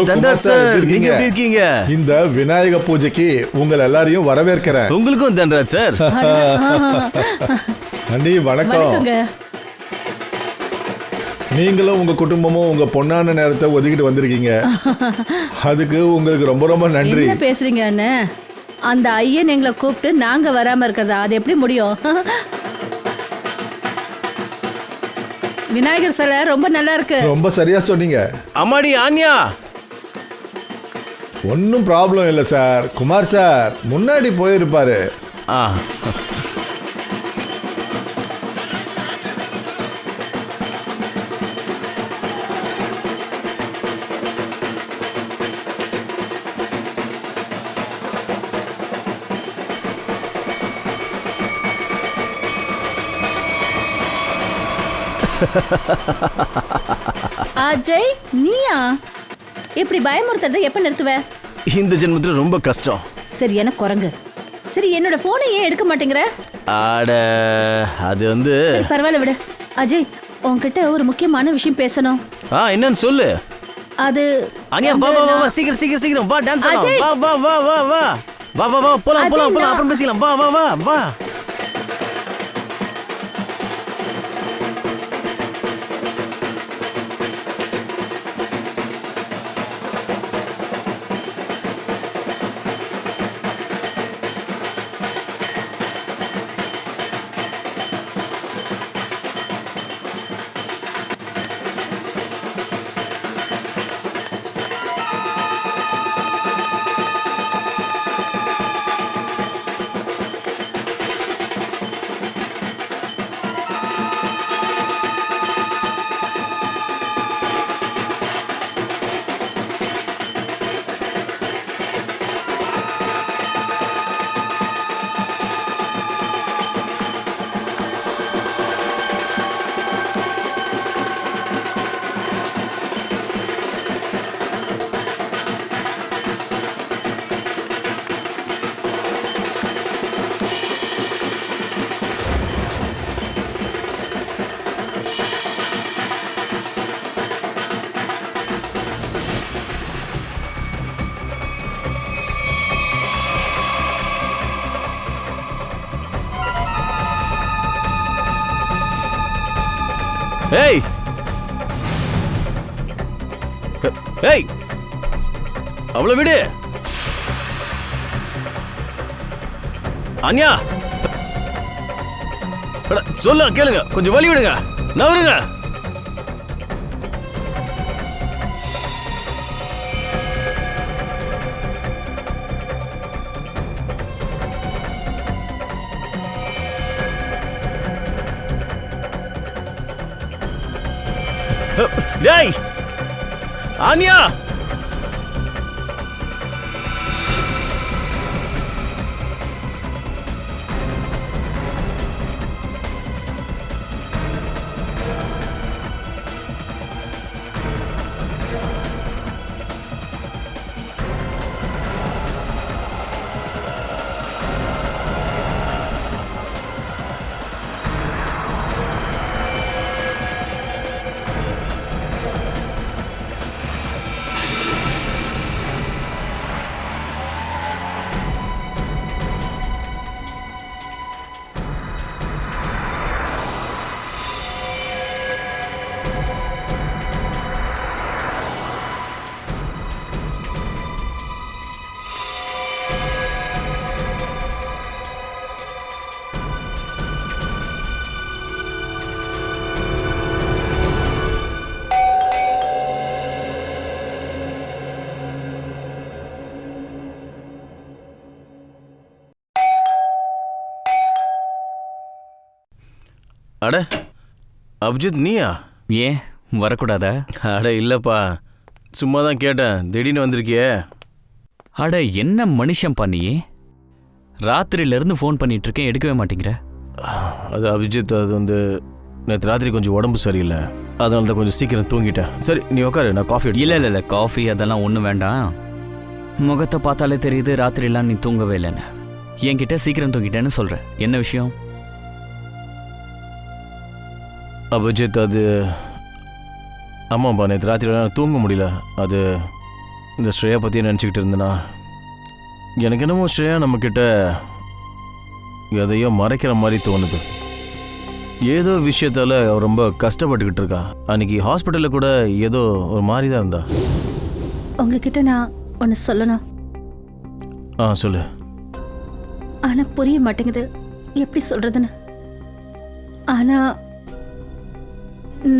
Thunder sir, நீங்க எப்படி இருக்கீங்க? இந்த விநாயக பூஜைக்கு உங்கள் எல்லாரையும் வரவேற்கிறேன். உங்களுக்கும் தண்டர் சார். அண்ணி வணக்கம். நீங்களும் உங்க குடும்பமும் உங்க பொன்னான நேரத்தை ஒதுக்கிட்டு வந்திருக்கீங்க. அதுக்கு உங்களுக்கு ரொம்ப ரொம்ப நன்றி. என்ன பேசுறீங்க அண்ணே? அந்த ஐயன் எங்களை கூப்பிட்டு நாங்க வராம இருக்கிறதா? அது எப்படி முடியும்? விநாயகர் சிலை ரொம்ப நல்லா இருக்கு. ரொம்ப சரியா சொன்னீங்க. அம்மாடி ஆன்யா. ஒன்னும் ப்ராப்ளம் இல்லை சார். குமார் சார் முன்னாடி போயிருப்பாரு. அஜய், நீயா? இப்படி பயமுறுத்துறத எப்ப நிறுத்துவ? இந்த ஜென்மத்துல ரொம்ப கஷ்டம். சரி, எனக்கு குரங்கு. சரி, என்னோட போனை ஏன் எடுக்க மாட்டேங்கிற? ஆட அது வந்து பரவாயில்ல விடு. அஜய், உன்கிட்ட ஒரு முக்கியமான விஷயம் பேசணும். என்னன்னு சொல்லு. அது அனியா, வா வா வா, சீக்கிரம் சீக்கிரம் சீக்கிரம் வா, டான்ஸ் ஆடலாம். வா வா வா வா வா வா வா வா, போலாம் போலாம் போலாம், அப்புறம் பேசலாம். வா வா வா வா. ஏய் ஏய், அவ்வளவு விடு. அன்யா, சொல்ல கேளுங்க, கொஞ்சம் வழி விடுங்க, நவருங்க. டேய் ஆன்யா, அட அபிஜித், நீயா? ஏன் வரக்கூடாதா? அட இல்லைப்பா, சும்மா தான் கேட்டேன். திடீர்னு வந்திருக்கியே. அட என்ன மனுஷன் பண்ணி, ராத்திரியிலேருந்து ஃபோன் பண்ணிட்டு இருக்கேன், எடுக்கவே மாட்டேங்கிற. அது அபிஜித், அது வந்து நேற்று ராத்திரி கொஞ்சம் உடம்பு சரியில்லை, அதனால தான் கொஞ்சம் சீக்கிரம் தூங்கிட்டேன். சரி நீ உட்காரு, நான் காஃபி. இல்லை இல்லை இல்லை, காஃபி அதெல்லாம் ஒன்றும் வேண்டாம். முகத்தை பார்த்தாலே தெரியுது ராத்திரிலாம் நீ தூங்கவே இல்லைன்னு. என்கிட்ட சீக்கிரம் தூங்கிட்டேன்னு சொல்கிறேன், என்ன விஷயம்? அபிஜித், அது ஆமாப்பா, நேற்று ராத்திரி தூங்க முடியல. அது இந்த ஸ்ரேயா பற்றி நினச்சிக்கிட்டு இருந்தேனா எனக்கு என்னமோ ஸ்ரேயா நம்மக்கிட்ட எதையோ மறைக்கிற மாதிரி தோணுது. ஏதோ விஷயத்தால் அவள் ரொம்ப கஷ்டப்பட்டுக்கிட்டு இருக்கா. அன்றைக்கி ஹாஸ்பிட்டலில் கூட ஏதோ ஒரு மாதிரி தான் இருந்தா. உங்ககிட்ட நான் ஒன்று சொல்லணும். சொல்லு. ஆனால் புரிய மாட்டேங்குது எப்படி சொல்கிறதுன்னு. ஆனால்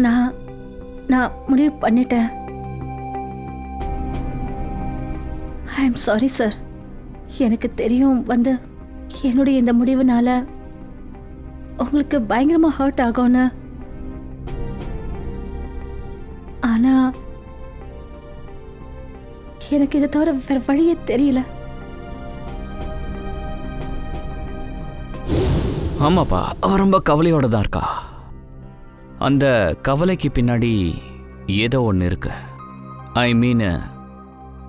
நான் நான் முடிவு பண்ணிட்டேன். I am sorry sir. எனக்கு தெரியும் என்னுடைய இந்த முடிவுனால உங்களுக்கு பயங்கரமாக ஹர்ட் ஆகும்னு. ஆனால் எனக்கு இதை தவிர வேற வழியே தெரியல. ஆமாப்பா, அவ ரொம்ப கவலையோட தான் இருக்கா. அந்த கவலைக்கு பின்னாடி ஏதோ ஒன்று இருக்கு. ஐ மீன்,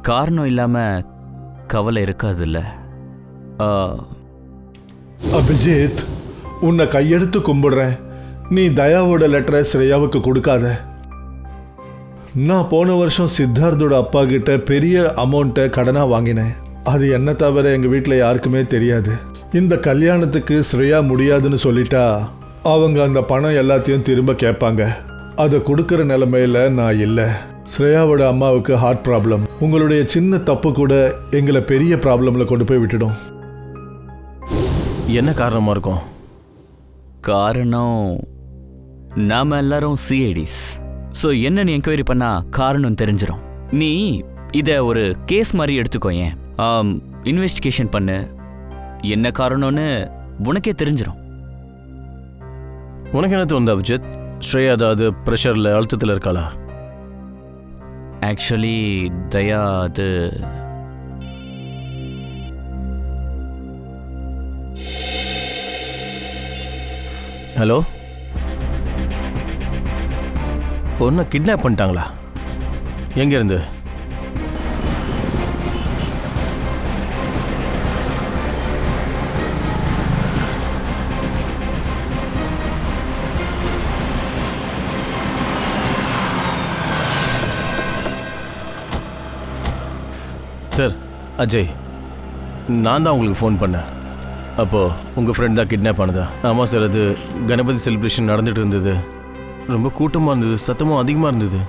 காரணம் இல்லாம கவலை இருக்காதுல்ல. அபிஜித், உன்னை கையெடுத்து கும்பிடுறேன். நீ தயாவோட லெட்டரை ஸ்ரேயாவுக்கு கொடுக்காத. நான் போன வருஷம் சித்தார்த்தோட அப்பா கிட்ட பெரிய அமௌண்ட்டை கடனாக வாங்கினேன். அது என்ன தவிர எங்கள் வீட்டில் யாருக்குமே தெரியாது. இந்த கல்யாணத்துக்கு ஸ்ரேயா முடியாதுன்னு சொல்லிட்டா அவங்க அந்த பணம் எல்லாத்தையும் திரும்ப கேட்பாங்க. அதை கொடுக்குற நிலைமையில நான் இல்லை. ஸ்ரேயாவோட அம்மாவுக்கு ஹார்ட் ப்ராப்ளம். உங்களுடைய சின்ன தப்பு கூட எங்களை பெரிய ப்ராப்ளம்ல கொண்டு போய் விட்டுடும். என்ன காரணமாக இருக்கும்? காரணம், நாம எல்லாரும் சிஐடிஸ். ஸோ என்னன்னு என்கொயரி பண்ணா காரணம் தெரிஞ்சிடும். நீ இதை ஒரு கேஸ் மாதிரி எடுத்துக்கோ. ஏன் இன்வெஸ்டிகேஷன் பண்ணு, என்ன காரணம்னு உனக்கே தெரிஞ்சிடும். உனக்கு என்ன தோணுது அபிஜித்? ஸ்ரேயா அதாவது ப்ரெஷரில் அழுத்தத்தில் இருக்காளா? ஆக்சுவலி தயா, அது ஹலோ, பொண்ணை கிட்னாப் பண்ணிட்டாங்களா? எங்கேருந்து? சார், அஜய், நான் தான் உங்களுக்கு ஃபோன் பண்ணேன். அப்போது உங்கள் ஃப்ரெண்ட் தான் கிட்னாப் ஆனதா? ஆமாம் சார், அது கணபதி செலிப்ரேஷன் நடந்துகிட்டு இருந்தது. ரொம்ப கூட்டமாக இருந்தது, சத்தமும் அதிகமாக இருந்தது.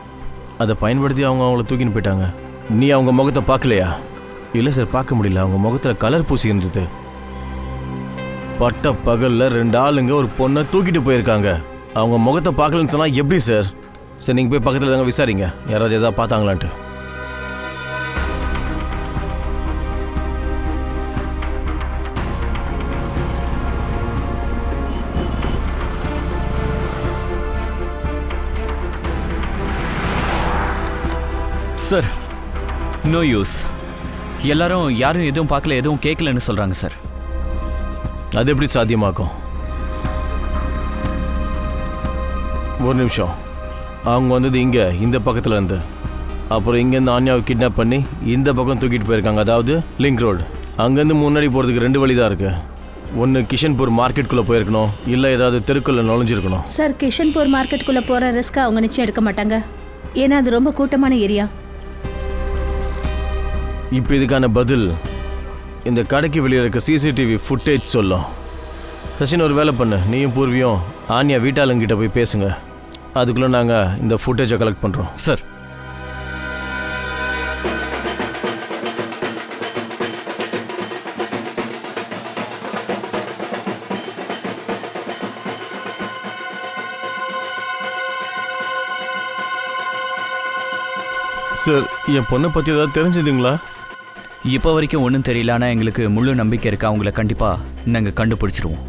அதை பயன்படுத்தி அவங்கள தூக்கின்னு போயிட்டாங்க. நீ அவங்க முகத்தை பார்க்கலையா? இல்லை சார், பார்க்க முடியல. அவங்க முகத்தில் கலர் பூசி இருந்தது. பட்ட பகலில் 2 ஆளுங்க ஒரு பொண்ணை தூக்கிட்டு போயிருக்காங்க. அவங்க முகத்தை பார்க்கலன்னு சொன்னால் எப்படி சார்? சார், நீங்கள் போய் பக்கத்தில் தாங்க விசாரிங்க, யாராவது எதாவது பார்த்தாங்களான்ட்டு. Sir, no use. எல்லாரும் யாரும் எதுவும் பார்க்கல, எதுவும் கேட்கலன்னு சொல்கிறாங்க சார். அது எப்படி சாத்தியமாக்கும்? ஒரு நிமிஷம். அவங்க வந்தது இங்கே, இந்த பக்கத்தில் இருந்து. அப்புறம் இங்கேருந்து ஆன்யாவை கிட்னாப் பண்ணி இந்த பக்கம் தூக்கிட்டு போயிருக்காங்க, அதாவது லிங்க் ரோடு. அங்கேருந்து முன்னாடி போகிறதுக்கு 2 வழி தான் இருக்குது. ஒன்று கிஷன்பூர் மார்க்கெட்டுக்குள்ளே போயிருக்கணும், இல்லை ஏதாவது தெருக்குள்ளே நுழைஞ்சிருக்கணும். சார், கிஷன்பூர் மார்க்கெட்டுக்குள்ளே போகிற ரிஸ்க் அவங்க நிச்சயம் எடுக்க மாட்டாங்க. ஏன்னா அது ரொம்ப கூட்டமான ஏரியா. இப்போ இதுக்கான பதில் இந்த கடைக்கு வெளியே இருக்க சிசிடிவி ஃபுட்டேஜ் சொல்லும். சச்சின், ஒரு வேலை பண்ணு, நீயும் பூர்வியும் ஆன்யா வீட்டாளுங்கிட்ட போய் பேசுங்க. அதுக்குள்ளே நாங்கள் இந்த ஃபுட்டேஜை கலெக்ட் பண்ணுறோம். சார், சார், என் பொண்ணை பற்றி ஏதாவது தெரிஞ்சுதுங்களா? இப்போ வரைக்கும் ஒன்றும் தெரியல. ஆனால் எங்களுக்கு முழு நம்பிக்கை இருக்கு, அவங்கள கண்டிப்பாக நாங்கள் கண்டுபிடிச்சிருவோம்.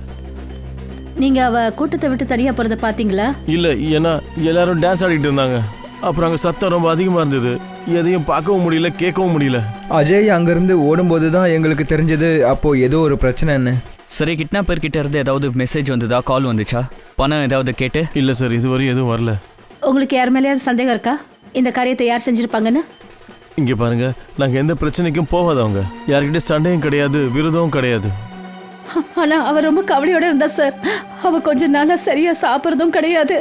நீங்கள் அவள் கூட்டத்தை விட்டு தனியாக போகிறத பார்த்தீங்களா? இல்லை, ஏன்னா எல்லாரும் டான்ஸ் ஆடிட்டு இருந்தாங்க. அப்புறம் அங்கே சத்தம் ரொம்ப அதிகமாக இருந்தது. எதையும் பார்க்கவும் முடியல, கேட்கவும் முடியல. அஜய் அங்கேருந்து ஓடும்போது தான் எங்களுக்கு தெரிஞ்சது அப்போது ஏதோ ஒரு பிரச்சனைன்னு. சரி, கிட்னாப்பர் கிட்ட இருந்து ஏதாவது மெசேஜ் வந்ததா, கால் வந்துச்சா, பணம் ஏதாவது கேட்டு? இல்லை சார், இதுவரை எதுவும் வரல. உங்களுக்கு யார் மேலேயாவது சந்தேகம் இருக்கா இந்த காரியத்தை யார் செஞ்சுருப்பாங்கன்னு? இங்கே பாருங்க, நாங்கள் எந்த பிரச்சனைக்கும் போகாதவங்க. யார்கிட்ட சண்டையும் கிடையாது, விரோதமும் கிடையாது. ஆனால் அவள் ரொம்ப கவலையோடு இருந்தா சார். அவள் கொஞ்சம் நாளாக சரியாக சாப்பிட்றதும் கிடையாது,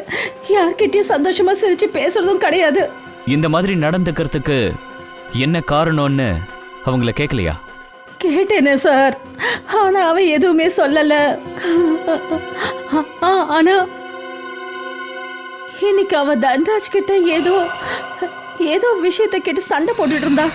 யார்கிட்டயும் சந்தோஷமாக சிரித்து பேசுறதும் கிடையாது. இந்த மாதிரி நடந்துக்கிறதுக்கு என்ன காரணம்னு அவங்கள கேட்கலையா? கேட்டேனே சார், ஆனா அவ எதுவுமே சொல்லல. ஆனா இன்னைக்கு அவ தன்ராஜ் கிட்ட ஏதோ விஷயத்தை கேட்டு சண்டை போட்டுட்டு இருந்தா.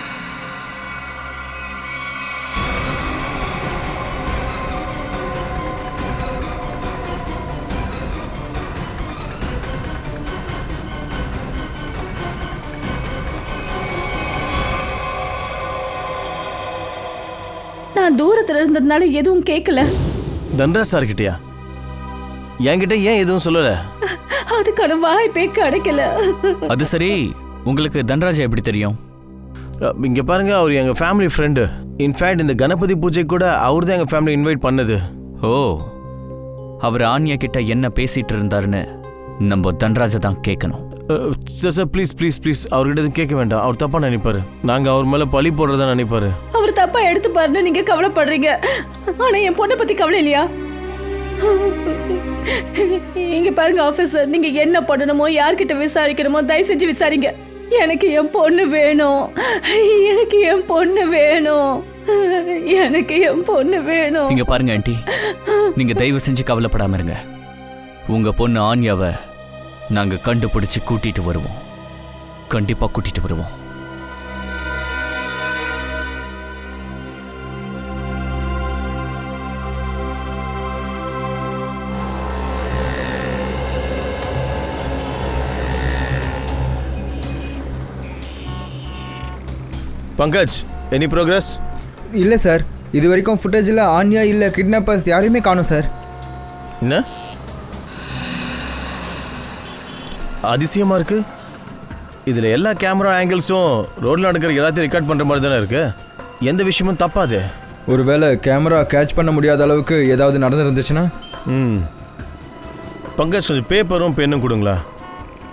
நான் தூரத்துல இருந்ததுனால எதுவும் கேட்கல. தன்ராஜ் சார் கிட்டயா? என்கிட்ட ஏன் எதுவும் சொல்லல? அதுக்கான வாய்ப்பே கிடைக்கல. அது சரி, உங்களுக்கு தன்ராஜ் எப்படி தெரியும்? இங்க பாருங்க, அவர் எங்க ஃபேமிலி ஃப்ரெண்டு. இன்ஃபேக்ட் இந்த கணபதி பூஜை கூட அவர் தான் எங்க ஃபேமிலி இன்வைட் பண்ணது. ஓ, அவர் ஆன்யா கிட்ட என்ன பேசிட்டு இருந்தாருன்னு நம்ம தன்ராஜை தான் கேட்கணும். Sir sir please please please, அவர்கிட்ட எதுவும் கேட்க வேண்டாம். அவர் தப்பா நினைப்பாரு. நாங்க அவர் மேல பழி போடுறதா நினைப்பாரு. அவர் தப்பா எடுத்துப்பாருன்னு நீங்க கவலைப்படுறீங்க. ஆனா என் பொண்ணை பத்தி கவலை இல்லையா? இங்க பாருங்க ஆபீசர், நீங்க என்ன பண்ணணுமோ யார்கிட்ட விசாரிக்கணுமோ தயவு செஞ்சு விசாரிங்க. எனக்கு என் பொண்ணு வேணும், எனக்கு என் பொண்ணு வேணும், எனக்கு என் பொண்ணு வேணும். இங்க பாருங்க ஆண்டி, நீங்க தயவு செஞ்சு கவலைப்படாம இருங்க. உங்க பொண்ணு ஆன்யாவை நாங்க கண்டுபிடிச்சு கூட்டிட்டு வருவோம். கண்டிப்பா கூட்டிட்டு வருவோம். Pankaj, any progress? இல்லை சார், இது வரைக்கும் ஃபுட்டேஜில் ஆன்யா இல்லை கிட்னாப்பர்ஸ் யாரையுமே காணும் சார். என்ன அதிசயமா இருக்கு? இதுல எல்லா கேமரா ஆங்கிள்ஸும் ரோட்ல நடக்கிற எல்லாத்தையும் ரெக்கார்ட் பண்ற மாதிரி தானே இருக்கு. எந்த விஷயமும் தப்பாது. ஒருவேளை கேமரா கேட்ச் பண்ண முடியாத அளவுக்கு ஏதாவது நடந்துருந்துச்சுன்னா? பங்கஜ், கொஞ்சம் பேப்பரும் பெண்ணும் கொடுங்களா?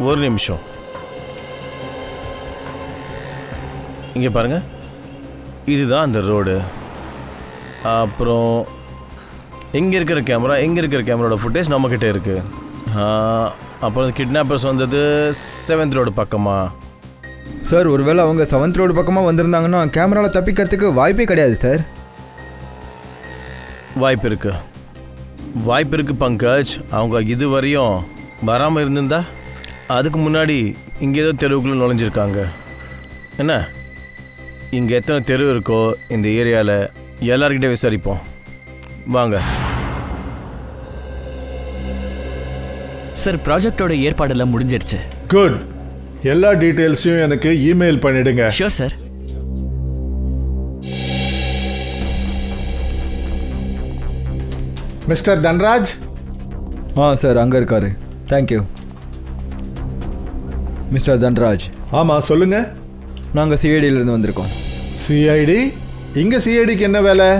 ஒரு நிமிஷம். இங்கே பாருங்க, இதுதான் அந்த ரோடு. அப்புறம் எங்கே இருக்கிற கேமராவோட ஃபுட்டேஜ் நம்மக்கிட்ட இருக்கு. அப்புறம் கிட்னாப்பர்ஸ் வந்தது 7th ரோடு பக்கமா? சார், ஒருவேளை அவங்க 7th ரோடு பக்கமாக வந்திருந்தாங்கன்னா கேமராவில் தப்பிக்கிறதுக்கு வாய்ப்பே கிடையாது சார். வாய்ப்பு இருக்கு பங்கஜ். அவங்க இதுவரையும் வராமல் இருந்திருந்தா அதுக்கு முன்னாடி இங்கே ஏதோ தெருவுக்குள்ளே நுழைஞ்சிருக்காங்க. என்ன, இங்கே எத்தனை தெரு இருக்கோ இந்த ஏரியாவில் எல்லார்கிட்ட விசாரிப்போம். வாங்க சார். ப்ராஜெக்டோட ஏற்பாடெல்லாம் முடிஞ்சிருச்சு. குட். எல்லா டீட்டெயில்ஸையும் எனக்கு இமெயில் பண்ணிடுங்க. Sure sir. Mister Dhanraj. Sir, அங்கே இருக்காரு. தேங்க்யூ. மிஸ்டர் தன்ராஜ். ஆமாம், சொல்லுங்க. நாங்கள் சிஐடியிலேருந்து வந்திருக்கோம். சிஐடி? இங்கே சிஐடிக்கு என்ன வேலை?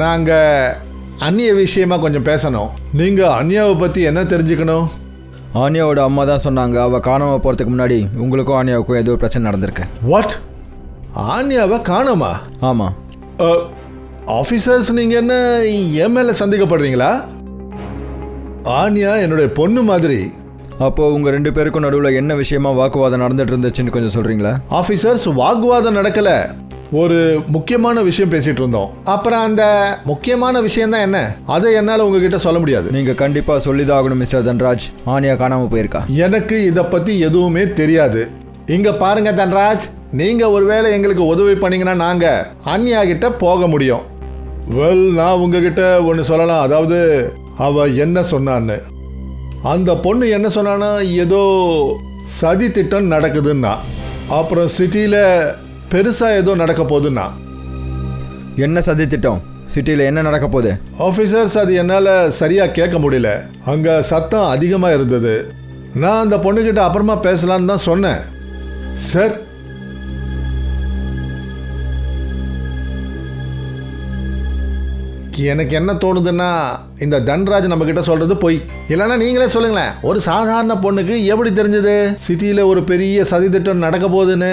நாங்கள் அந்நிய விஷயமா கொஞ்சம் பேசணும். நீங்கள் அந்நியாவை பற்றி என்ன தெரிஞ்சுக்கணும்? ஆன்யாவோட அம்மா தான் சொன்னாங்க, அவள் காணாமல் போகிறதுக்கு முன்னாடி உங்களுக்கும் ஆன்யாவுக்கும் ஏதோ பிரச்சனை நடந்திருக்கு. வாட்? ஆன்யாவை காணோமா? ஆமாம். ஆஃபீஸர்ஸ், நீங்கள் என்ன என் மேலே சந்தேகப்படுறீங்களா? ஆன்யா என்னுடைய பொண்ணு மாதிரி. அப்போது உங்கள் 2 பேருக்கும் நடுவில் என்ன விஷயமா வாக்குவாதம் நடந்துட்டு இருந்துச்சுன்னு கொஞ்சம் சொல்கிறீங்களா? ஆஃபீஸர்ஸ், வாக்குவாதம் நடக்கலை. ஒரு முக்கியமான விஷயம் பேசிகிட்டு இருந்தோம். அப்புறம் அந்த முக்கியமான விஷயம் தான் என்ன, அதை என்னால் உங்ககிட்ட சொல்ல முடியாது. நீங்கள் கண்டிப்பாக சொல்லிதான் ஆகணும் மிஸ்டர் தன்ராஜ். ஆன்யா காணாமல் போயிருக்கா. எனக்கு இதை பற்றி எதுவுமே தெரியாது. இங்கே பாருங்க தன்ராஜ், நீங்கள் ஒருவேளை எங்களுக்கு உதவி பண்ணீங்கன்னா நாங்கள் ஆன்யா கிட்ட போக முடியும். நான் உங்ககிட்ட ஒன்று சொல்லலாம். அதாவது அவ என்ன சொன்னான்னு, அந்த பொண்ணு என்ன சொன்னான்னா ஏதோ சதி திட்டம் நடக்குதுன்னா, அப்புறம் சிட்டியில் பெருசாக ஏதோ நடக்க போகுதுன்னா. என்ன சதி திட்டம்? சிட்டியில் என்ன நடக்க போகுது? ஆஃபீஸர்ஸ், அது என்னால் சரியாக கேட்க முடியல. அங்கே சத்தம் அதிகமாக இருந்தது. நான் அந்த பொண்ணுக்கிட்ட அப்புறமா பேசலான்னு தான் சொன்னேன். சார், எனக்கு என்ன தோணுதுன்னா இந்த தன்ராஜ் நம்ம கிட்ட சொல்றது பொய். இல்லைன்னா நீங்களே சொல்லுங்களேன், ஒரு சாதாரண பொண்ணுக்கு எப்படி தெரிஞ்சது சிட்டியில் ஒரு பெரிய சதி திட்டம் நடக்க போகுதுன்னு?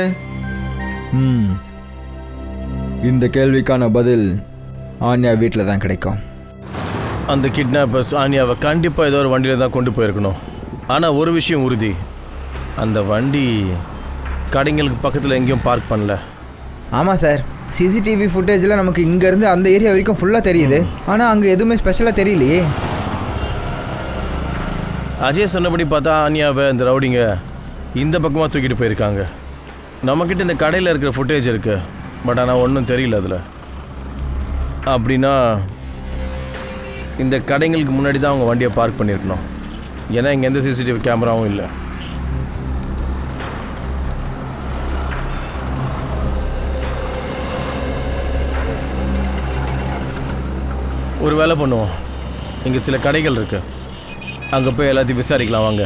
இந்த கேள்விக்கான பதில் ஆன்யா வீட்டில் தான் கிடைக்கும். அந்த கிட்னாப்பர்ஸ் ஆன்யாவை கண்டிப்பாக ஏதோ ஒரு வண்டியில் தான் கொண்டு போயிருக்கணும். ஆனால் ஒரு விஷயம் உறுதி, அந்த வண்டி கடைங்களுக்கு பக்கத்தில் எங்கேயும் பார்க் பண்ணல. ஆமாம் சார், சிசிடிவி ஃபுட்டேஜில் நமக்கு இங்கேருந்து அந்த ஏரியா வரைக்கும் ஃபுல்லாக தெரியுது. ஆனால் அங்கே எதுவுமே ஸ்பெஷலாக தெரியலையே. அஜய் சொன்னபடி பார்த்தா ஆன்யாவை இந்த ரவுடிங்க இந்த பக்கமாக தூக்கிட்டு போயிருக்காங்க. நம்மக்கிட்ட இந்த கடையில் இருக்கிற ஃபுட்டேஜ் இருக்குது, பட் ஆனால் ஒன்றும் தெரியல அதில். அப்படின்னா இந்த கடைங்களுக்கு முன்னாடி தான் அவங்க வண்டியை பார்க் பண்ணியிருக்கணும். ஏன்னா இங்கே எந்த சிசிடிவி கேமராவும் இல்லை. ஒரு வேலை பண்ணுவோம், இங்கே சில கடைகள் இருக்கு, அங்கே போய் எல்லாத்தையும் விசாரிக்கலாம் வாங்க.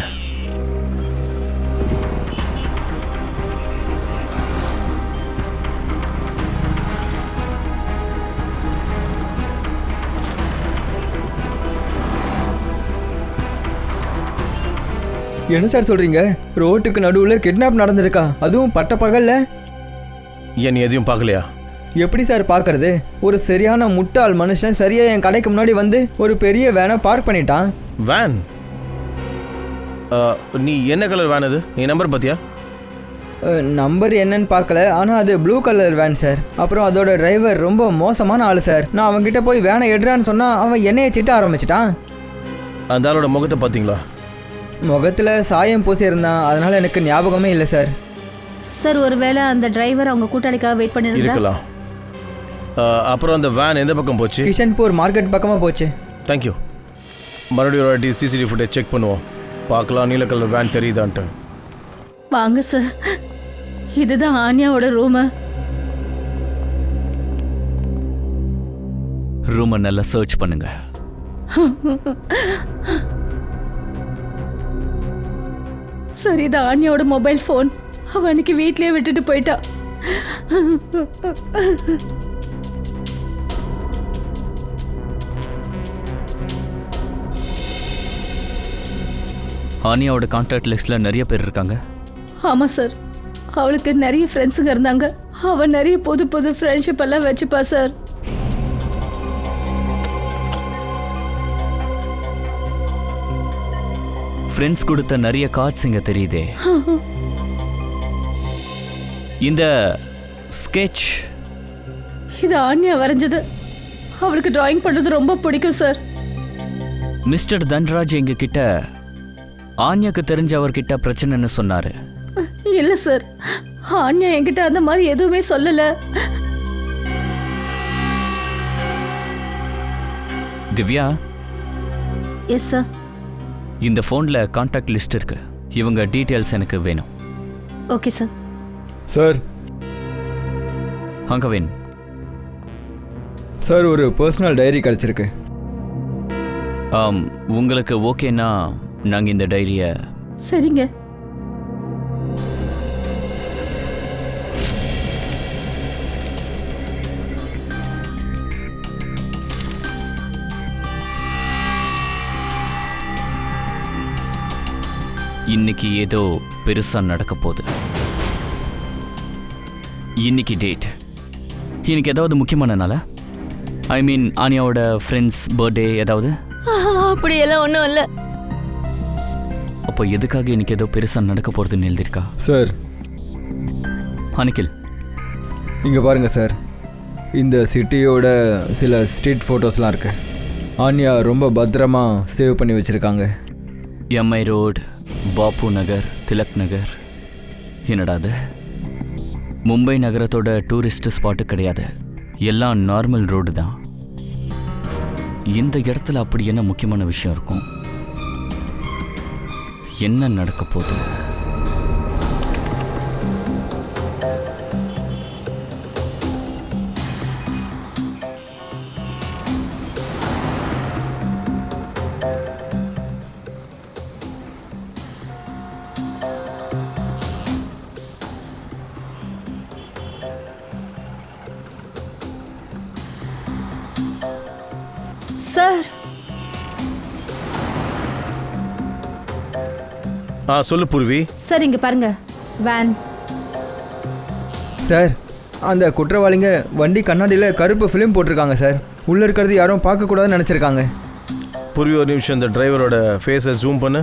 என்ன சார் சொல்கிறீங்க? ரோட்டுக்கு நடுவில் கிட்னாப் நடந்திருக்கா, அதுவும் பட்ட பகலில்? ஏன் நீ எதையும் பார்க்கலையா? எப்படி சார் பார்க்கறது? ஒரு சரியான முட்டாள் மனுஷன் சரியாக என் கடைக்கு முன்னாடி வந்து ஒரு பெரிய வேனை பார்க் பண்ணிட்டான். வேன்? நீ என்ன கலர் வேன் அது? நீ நம்பர் பார்த்தியா? நம்பர் என்னன்னு பார்க்கல, ஆனால் அது ப்ளூ கலர் வேன் சார். அப்புறம் அதோட டிரைவர் ரொம்ப மோசமான ஆள் சார். நான் அவன்கிட்ட போய் வேனை எடுறான்னு சொன்னால் அவன் என்னையை திட்ட ஆரம்பிச்சிட்டான். அந்த ஆளோட முகத்தை பார்த்தீங்களா? முகத்தில் சாயம் பூசியிருந்தான், அதனால் எனக்கு ஞாபகமே இல்லை சார். சார் ஒருவேளை அந்த டிரைவர் அவங்க கூட்டாளிக்காக வெயிட் பண்ணிட்டு இருக்கலாம். அப்புறம் அந்த வேன் எந்த பக்கம் போச்சு? கிஷன்பூர் மார்க்கெட் பக்கமாக போச்சு. தேங்க்யூ. மறுபடியும் ஒரு வாட்டி சிசிடிவி ஃபுட்டேஜ் செக் பண்ணுவோம், பார்க்கலாம் நீல கலர் வேன் தெரியுதான்ட்டு. வாங்க சார், இதுதான் ஆன்யாவோட ரூமு. ரூமை நல்லா சர்ச் பண்ணுங்க. சார் இது ஆன்யாவோட மொபைல் ஃபோன். அவன் அன்னைக்கு வீட்லயே விட்டுட்டு போயிட்டா. ஆனியாவோட கான்டாக்ட் லிஸ்ட்ல நிறைய பேர் இருக்காங்க. ஆமாம் சார், அவளுக்கு நிறைய ஃப்ரெண்ட்ஸுங்க இருந்தாங்க. அவன் நிறைய புது புது ஃப்ரெண்ட்ஷிப் எல்லாம் வச்சுப்பா சார். ஃப்ரெண்ட்ஸ் கொடுத்த நிறைய கார்ட்ஸ் இங்க தெரியுதே. இந்த ஸ்கெட்ச் இது ஆன்யா வரைஞ்சது. அவளுக்கு டிராயிங் பண்ணுறது ரொம்ப பிடிக்கும் சார். மிஸ்டர் தன்ராஜ் எங்க கிட்ட ஆன்யாக்கு தெரிஞ்சவர்கிட்ட பிரச்சனைன்னு சொன்னாரு. இல்லை சார், ஆன்யா என்கிட்ட அந்த மாதிரி எதுவுமே சொல்லலை. திவ்யா. Yes sir. இந்த ஃபோனில் கான்டாக்ட் லிஸ்ட் இருக்கு, இவங்க டீட்டெயில்ஸ் எனக்கு வேணும். Okay sir. சார் ஹங்கவின் சார், ஒரு பர்சனல் டைரி கிடச்சிருக்கு. உங்களுக்கு ஓகேன்னா நாங்கள் இந்த டைரியை... சரிங்க. இன்னைக்கு ஏதோ பெருசா நடக்க போகுது. இன்னைக்கு டேட். இன்னைக்கு ஏதாவது முக்கியமான நாளா? ஐ மீன் ஆனியாவோட ஃப்ரெண்ட்ஸ் பர்த்டே ஏதாவது? அப்படியெல்லாம் ஒன்றும் இல்லை. அப்போ எதுக்காக இன்னைக்கு ஏதோ பெருசா நடக்க போறதுன்னு எழுதியிருக்கா? சார் அனிகில், இங்கே பாருங்க சார், இந்த சிட்டியோட சில ஸ்ட்ரீட் ஃபோட்டோஸ்லாம் இருக்கு. ஆன்யா ரொம்ப பத்திரமா சேவ் பண்ணி வச்சுருக்காங்க. எம்ஐ ரோடு, பாபு நகர், திலக் நகர். என்னடா அது? மும்பை நகரத்தோட டூரிஸ்ட் ஸ்பாட்டு கிடையாது, எல்லாம் நார்மல் ரோடு தான். இந்த இடத்துல அப்படி என்ன முக்கியமான விஷயம் இருக்கும்? என்ன நடக்க போகுது? சார். சொல்லு பூர்வி. சார் இங்கே பாருங்க, வேன். சார், அந்த குற்றவாளிங்க வண்டி கண்ணாடியில் கருப்பு ஃபிலிம் போட்டிருக்காங்க சார். உள்ளே இருக்கிறது யாரும் பார்க்கக்கூடாதுன்னு நினச்சிருக்காங்க. பூர்வி ஒரு நிமிஷம் இந்த டிரைவரோட ஃபேஸை ஜூம் பண்ணு.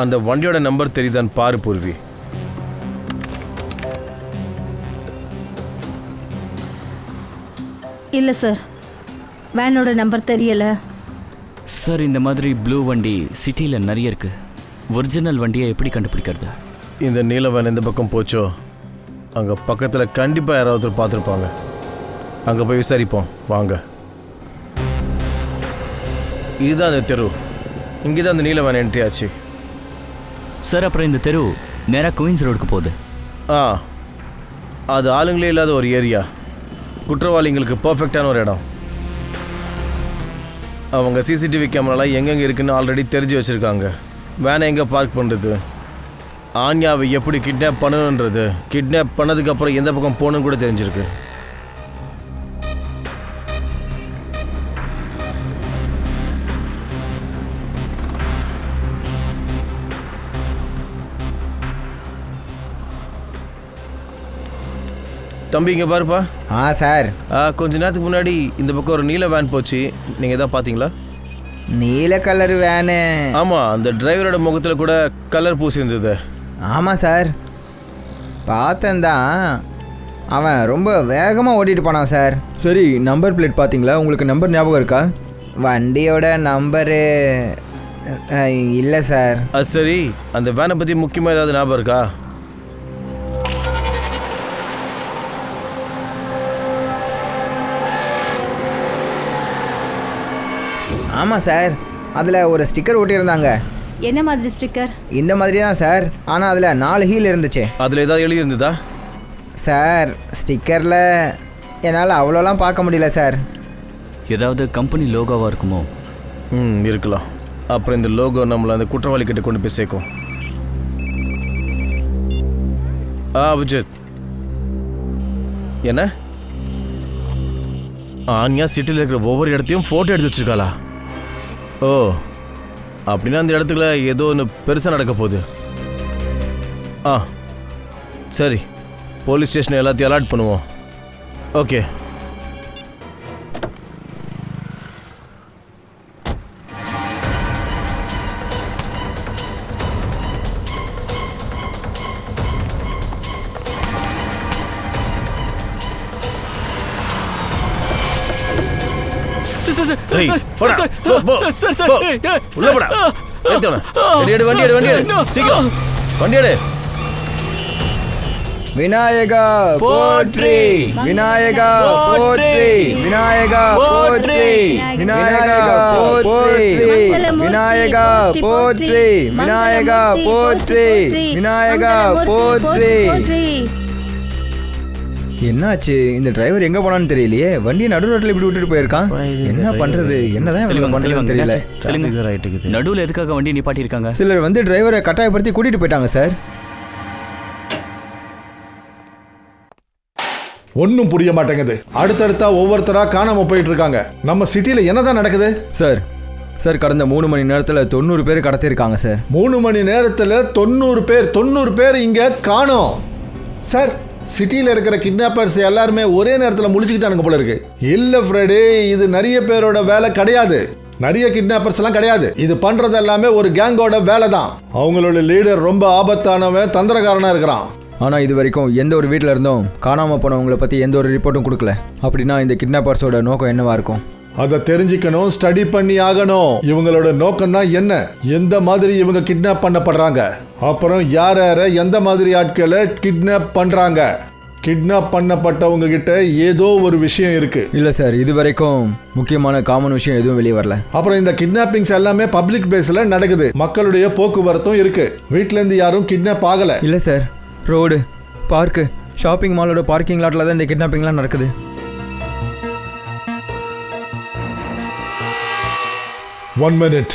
அந்த வண்டியோட நம்பர் தெரியுதான்னு பாரு பூர்வி. இல்லை சார், வேனோட நம்பர் தெரியல. சார் இந்த மாதிரி ப்ளூ வண்டி சிட்டியில் நிறைய இருக்கு. ஒரிஜினல் வண்டியை எப்படி கண்டுபிடிக்கிறது? இந்த நீல வேன் எந்த பக்கம் போச்சோ அங்கே பக்கத்தில் கண்டிப்பாக யாராவது பார்த்துருப்பாங்க. அங்கே போய் விசாரிப்போம் வாங்க. இதுதான் அந்த தெரு. இங்கே தான் அந்த நீல வேன் என்ட்ரி ஆச்சு. சார் அப்புறம் இந்த தெரு நேராக குயின்ஸ் ரோடுக்கு போகுது. அது ஆளுங்களே இல்லாத ஒரு ஏரியா. குற்றவாளிங்களுக்கு பர்ஃபெக்டான ஒரு இடம். அவங்க சிசிடிவி கேமராலாம் எங்கெங்கே இருக்குன்னு ஆல்ரெடி தெரிஞ்சு வச்சுருக்காங்க. வேனை எங்கே பார்க் பண்ணுறது, ஆன்யாவை எப்படி கிட்னாப் பண்ணணுன்றது, கிட்னாப் பண்ணதுக்கப்புறம் எந்த பக்கம் போகணுன்னு கூட தெரிஞ்சிருக்கு. தம்பி இங்கே பாருப்பா. சார். கொஞ்ச நேரத்துக்கு முன்னாடி இந்த பக்கம் ஒரு நீல வேன் போச்சு. நீங்கள் எதாவது பார்த்தீங்களா? நீல கலர் வேனு? ஆமாம், அந்த டிரைவரோட முகத்தில் கூட கலர் பூசி இருந்தது. ஆமாம் சார், பார்த்தேன் தான். அவன் ரொம்ப வேகமாக ஓட்டிகிட்டு போனான் சார். சரி, நம்பர் பிளேட் பார்த்தீங்களா? உங்களுக்கு நம்பர் ஞாபகம் இருக்கா? வண்டியோட நம்பரு இல்லை சார். அது சரி, அந்த வேனை பற்றி முக்கியமாக ஏதாவது ஞாபகம் இருக்கா? ஆமாம் சார், அதில் ஒரு ஸ்டிக்கர் ஒட்டியிருந்தாங்க. என்ன மாதிரி ஸ்டிக்கர்? இந்த மாதிரி தான் சார், ஆனால் அதில் 4 ஹீல் இருந்துச்சு. அதில் ஏதாவது எழுதி இருந்ததா? சார் ஸ்டிக்கரில் என்னால் அவ்வளோலாம் பார்க்க முடியல சார். ஏதாவது கம்பெனி லோகோவாக இருக்குமோ? இருக்கலாம். அப்புறம் இந்த லோகோ நம்மளை அந்த குற்றவாளி கிட்ட கொண்டு போய் சேர்க்கும். அபிஜித், என்ன ஆன்யா சிட்டியில் இருக்கிற ஒவ்வொரு இடத்தையும் ஃபோட்டோ எடுத்து வச்சிருக்காளா? ஓ, அப்படின்னா அந்த இடத்துல ஏதோ ஒன்று பெருசாக நடக்க போகுது. சரி, போலீஸ் ஸ்டேஷனை எல்லாத்தையும் அலாட் பண்ணுவோம். ஓகே. விநாயகா போற்றி, விநாயகா போற்றி, விநாயகா போற்றி, விநாயகா போற்றி, விநாயகா போற்றி, விநாயகா போற்றி, விநாயகா போற்றி. என்னாச்சு? இந்த டிரைவர் எங்க போனான்னு தெரியலையே. வண்டியை நடு ரோட்டில் இப்படி விட்டுட்டு போயிருக்கான். என்ன பண்றது? என்னதான் பண்றதுன்னு தெரியல. நடுவில் எதுக்காக வண்டி நிப்பாட்டி இருக்காங்க? சிலர் வந்து டிரைவரை கட்டாயப்படுத்தி கூட்டிட்டு போயிட்டாங்க சார். ஒன்றும் புரிய மாட்டேங்குது. அடுத்தடுத்தா ஒவ்வொருத்தரா காணாம போயிட்டு இருக்காங்க. நம்ம சிட்டில என்னதான் நடக்குது சார்? சார் கடந்த 3 மணி நேரத்தில் 90 பேர் கடத்திருக்காங்க சார். 3 மணி நேரத்தில் 90 பேர் இங்க காணோம் சார். சிட்டியில் இருக்கிற கிட்னாப்பர்ஸ் எல்லாருமே ஒரே நேரத்தில் முழிச்சுக்கிட்டானுங்க போல இருக்கு. இல்ல ஃப்ரெடி, இது நிறைய பேரோட வேலை கிடையாது. நிறைய கிட்னாப்பர்ஸ் எல்லாம் கிடையாது. இது பண்றது எல்லாமே ஒரு கேங்கோட வேலை தான். அவங்களோட லீடர் ரொம்ப ஆபத்தானவன், தந்திரக்காரனா இருக்கிறான். ஆனால் இது வரைக்கும் எந்த ஒரு வீட்டில் இருந்தும் காணாமல் போனவங்களை பற்றி எந்த ஒரு ரிப்போர்ட்டும் கொடுக்கல. அப்படின்னா இந்த கிட்னாப்பர்ஸோட நோக்கம் என்னவா இருக்கும்? அதை தெரிஞ்சுக்கணும், ஸ்டடி பண்ணி ஆகணும். இவங்களோட நோக்கம் தான் என்ன, எந்த மாதிரி இவங்க கிட்னாப் பண்ணப்படுறாங்க, அப்புறம் யார எந்த மாதிரி ஆட்களை கிட்னாப் பண்றாங்க. கிட்னாப் பண்ணப்பட்டவங்க கிட்ட ஏதோ ஒரு விஷயம் இருக்கு. இல்லை சார், இது வரைக்கும் முக்கியமான காமன் விஷயம் எதுவும் வெளியே வரல. அப்புறம் இந்த கிட்னாப்பிங்ஸ் எல்லாமே பப்ளிக் பிளேஸ்ல நடக்குது. மக்களுடைய போக்குவரத்தும் இருக்கு. வீட்ல இருந்து யாரும் கிட்னாப் ஆகல. இல்லை சார், ரோடு, பார்க்கு, ஷாப்பிங் மாலோட பார்க்கிங் லாட்டில் தான் இந்த கிட்னாப்பிங்லாம் நடக்குது. One minute.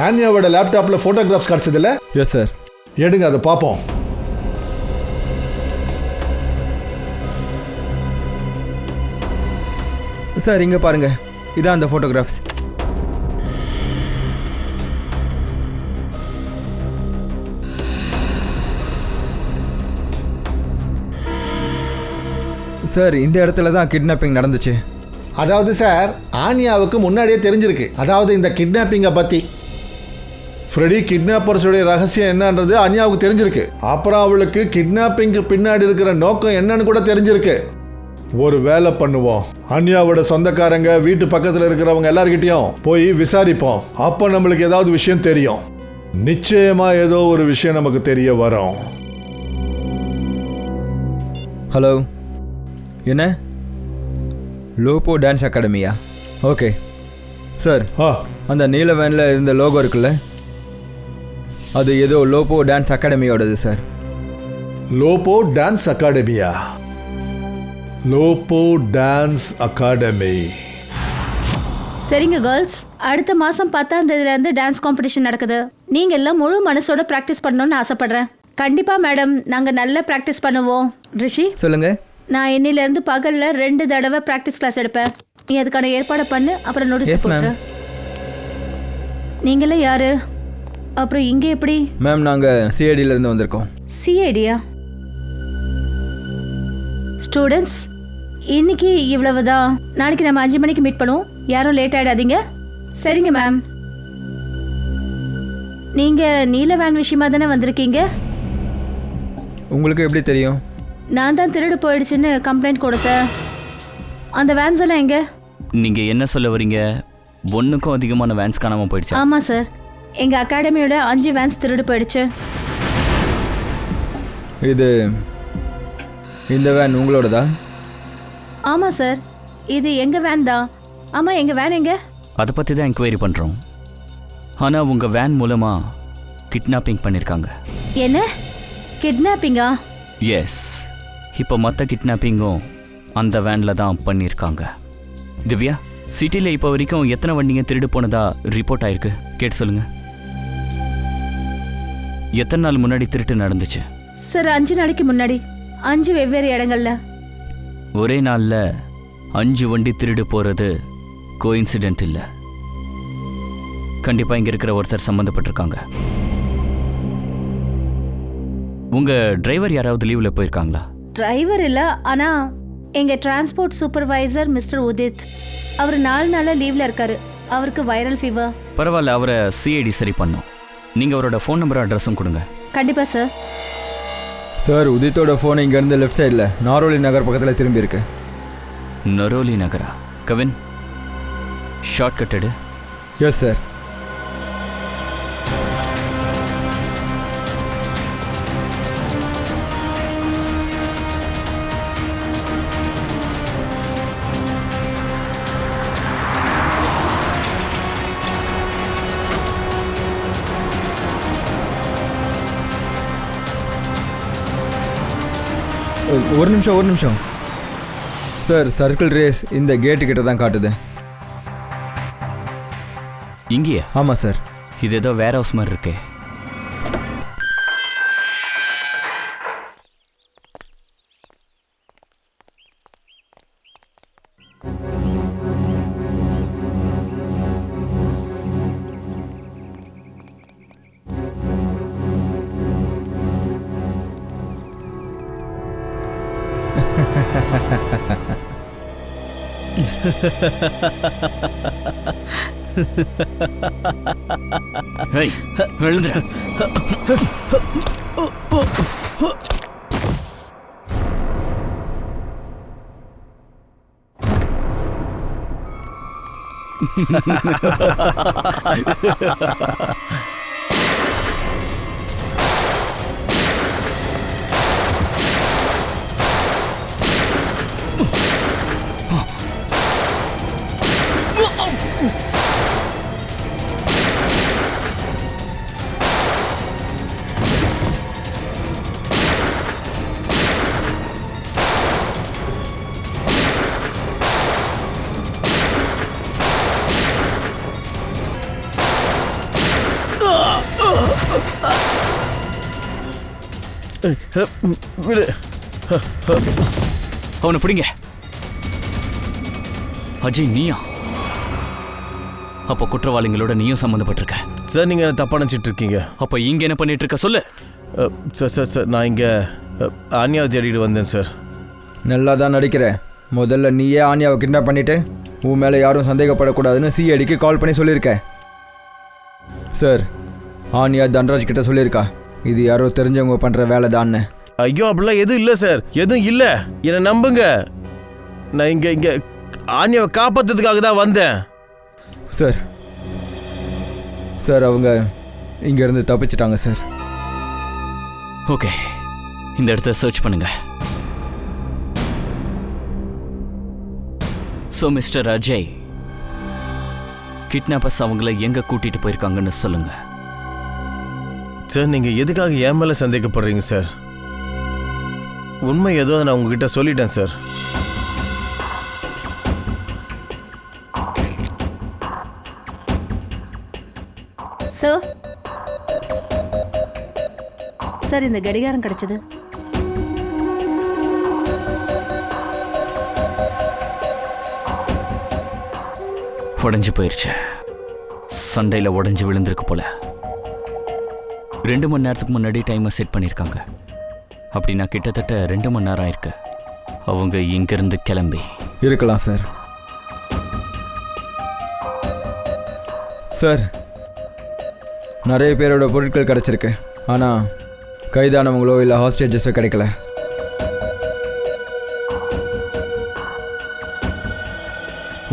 ஆன்யாவோட லேப்டாப்ல போட்டோகிராஃப்ஸ் கிடைச்சதில்ல? Yes sir. எடுங்க, அதை பார்ப்போம். சார் இங்கே பாருங்க, இதான் அந்த ஃபோட்டோகிராஃப்ஸ். சார் இந்த இடத்துல தான் கிட்னாப்பிங் நடந்துச்சு. அதாவது சார், ஆன்யாவுக்கு முன்னாடியே தெரிஞ்சிருக்கு. அதாவது இந்த கிட்னாப்பிங்கை பற்றி ஃப்ரெடி கிட்னாப்பர்ஸுடைய ரகசியம் என்னன்றது அன்யாவுக்கு தெரிஞ்சிருக்கு. அப்புறம் அவளுக்கு கிட்னாப்பிங்க்கு பின்னாடி இருக்கிற நோக்கம் என்னன்னு கூட தெரிஞ்சிருக்கு. ஒரு வேலை பண்ணுவோம், அன்யாவோட சொந்தக்காரங்க வீட்டு பக்கத்தில் இருக்கிறவங்க எல்லார்கிட்டையும் போய் விசாரிப்போம். அப்போ நம்மளுக்கு ஏதாவது விஷயம் தெரியும். நிச்சயமா ஏதோ ஒரு விஷயம் நமக்கு தெரிய வரும். ஹலோ, என்ன லோபோ டான்ஸ் அகாடமியா? ஓகே சார், அந்த நீல வேனில் இருந்த லோகோ இருக்குல்ல, அது ஏதோ லோபோ டான்ஸ் அகாடமியோடது சார். லோபோ டான்ஸ் அகாடமியா? Lobo dance academy. சரிங்க கேர்ள்ஸ், அடுத்த மாதம் 10ஆம் தேதியிலேருந்து டான்ஸ் காம்படிஷன் நடக்குது. நீங்கள் எல்லாம் முழு மனசோட ப்ராக்டிஸ் பண்ணணும்னு ஆசைப்பட்றேன். கண்டிப்பாக மேடம், நாங்கள் நல்லா ப்ராக்டிஸ் பண்ணுவோம். ரிஷி சொல்லுங்கள். நான் இன்னிலேருந்து பகலில் 2 தடவை ப்ராக்டிஸ் கிளாஸ் எடுப்பேன். நீ அதுக்கான ஏற்பாடை பண்ணு, அப்புறம் நோட்டீஸ் போட்டுறேன். நீங்களே யாரு? அப்புறம் இங்கே எப்படி? மேம், நாங்கள் சிஐடியிலேருந்து வந்திருக்கோம். சிஐடியா? ஸ்டூடெண்ட்ஸ், இன்னைக்கு இவ்வளவுதான். நாளைக்கு நம்ம 5 மணிக்கு மீட் பண்ணுவோம். யாரும் லேட் ஆகிடாதீங்க. சரிங்க மேம். நீங்கள் நீல வேன் விஷயமா தானே வந்திருக்கீங்க? உங்களுக்கு எப்படி தெரியும்? நான் தான் திருடு போயிடுச்சுன்னு கம்ப்ளைண்ட் கொடுத்தேன். அந்த வேன்ஸ் எல்லாம் எங்க? நீங்கள் என்ன சொல்ல வரீங்க? 1க்கும் அதிகமான வேன்ஸ் காணாமல் போயிடுச்சு. ஆமாம் சார், எங்கள் அகாடமியோட 5 வேன்ஸ் திருடு போயிடுச்சு. இந்த வேன் உங்களோடதா? ஆமாம் சார், இது எங்கள் வேன் தான். ஆமாம், எங்கள் வேன் எங்க? அதை பற்றி தான் என்கொயரி பண்ணுறோம். ஆனால் உங்கள் வேன் மூலமாக கிட்னாப்பிங் பண்ணியிருக்காங்க. என்ன கிட்னாப்பிங்கா? எஸ், இப்போ மற்ற கிட்னாப்பிங்கும் அந்த வேனில் தான் பண்ணியிருக்காங்க. திவ்யா, சிட்டியில் இப்போ வரைக்கும் எத்தனை வண்டிங்க திருடு போனதா ரிப்போர்ட் ஆயிருக்கு? கேட்டு சொல்லுங்கள். எத்தனை நாள் முன்னாடி திருட்டு நடந்துச்சு? சார், 5 நாளைக்கு முன்னாடி 5 வெவ்வேறு இடங்கள்ல. ஒரே நாளில் 5 வண்டி திருடு போகிறது கோஇன்சிடென்ட் இல்லை. கண்டிப்பாக இங்கே இருக்கிற ஒருத்தர் சம்மந்தப்பட்டிருக்காங்க. உங்கள் டிரைவர் யாராவது லீவில் போயிருக்காங்களா? டிரைவர் இல்லை, ஆனால் எங்கள் டிரான்ஸ்போர்ட் சூப்பர்வைசர் மிஸ்டர் உதித், அவர் 4 நாளாக லீவில் இருக்காரு. அவருக்கு வைரல் ஃபீவர். பரவாயில்ல, அவரை சிஐடி சரி பண்ணோம். நீங்கள் அவரோட ஃபோன் நம்பரும் அட்ரஸும் கொடுங்க. கண்டிப்பாக சார். சார், உதித்தோட ஃபோன் இங்கேருந்து லெஃப்ட் சைடில் நாரோலி நகர் பக்கத்தில் திரும்பி இருக்கு. நரோலி நகரா? கவின், ஷார்ட் கட் எடு. Yes sir. ஒரு நிமிஷம் சார். சர்க்கிள் ரேஸ் இந்த கேட்டு கிட்ட தான் காட்டுது. இங்கேயா? ஆமாம் சார். இது ஏதோ வேர் ஹவுஸ் மாதிரி இருக்கே. எழுந்துற. அவனை பிடிங்க. அஜய், நீயா? அப்போ குற்றவாளிகளோட நீயும் சம்மந்தப்பட்டிருக்க. சார், நீங்கள் என்ன தப்பாக நினச்சிட்டு இருக்கீங்க. அப்போ இங்கே என்ன பண்ணிட்டு இருக்க சொல்லு. சார், நான் இங்கே ஆன்யாவை தேடிட்டு வந்தேன் சார். நல்லா தான் நடிக்கிறேன். முதல்ல நீயே ஆன்யாவை கிட்னாப் பண்ணிவிட்டு உன் மேலே யாரும் சந்தேகப்படக்கூடாதுன்னு சிஐடிக்கு கால் பண்ணி சொல்லியிருக்க. சார், ஆனியா தன்ராஜ் கிட்ட சொல்லியிருக்கா இது யாரோ தெரிஞ்சவங்க பண்ணுற வேலை தான்னு. ஐயோ அப்படிலாம் எதுவும் இல்லை சார், எதுவும் இல்லை. என்னை நம்புங்க. நான் இங்கே ஆனியாவை காப்பாற்றுறதுக்காக தான் வந்தேன். சார் சார் அவங்க இங்கேருந்து தப்பிச்சிட்டாங்க சார். ஓகே, இந்த இடத்த சர்ச் பண்ணுங்க. ஸோ மிஸ்டர் அஜய், கிட்னாப்பர்ஸ் அவங்கள எங்க கூட்டிட்டு போயிருக்காங்கன்னு சொல்லுங்க. சார் நீங்கள் எதுக்காக என் மேலே சந்தேகப்படுறீங்க சார்? உண்மை ஏதோ நான் உங்ககிட்ட சொல்லிட்டேன் சார். சார் சார் இந்த கடிகாரம் கிடைச்சது. உடஞ்சி போயிருச்சு. சண்டையில் உடஞ்சி விழுந்திருக்கு போல. 2 மணி நேரத்துக்கு முன்னாடி டைமை செட் பண்ணியிருக்காங்க. அப்படின்னா கிட்டத்தட்ட 2 மணி நேரம் ஆயிருக்கு அவங்க இங்கிருந்து கிளம்பி. இருக்கலாம் சார். சார் நிறைய பேரோட பொருட்கள் கிடச்சிருக்கு, ஆனால் கைதானவங்களோ இல்லை ஹாஸ்டேஜஸோ கிடைக்கல.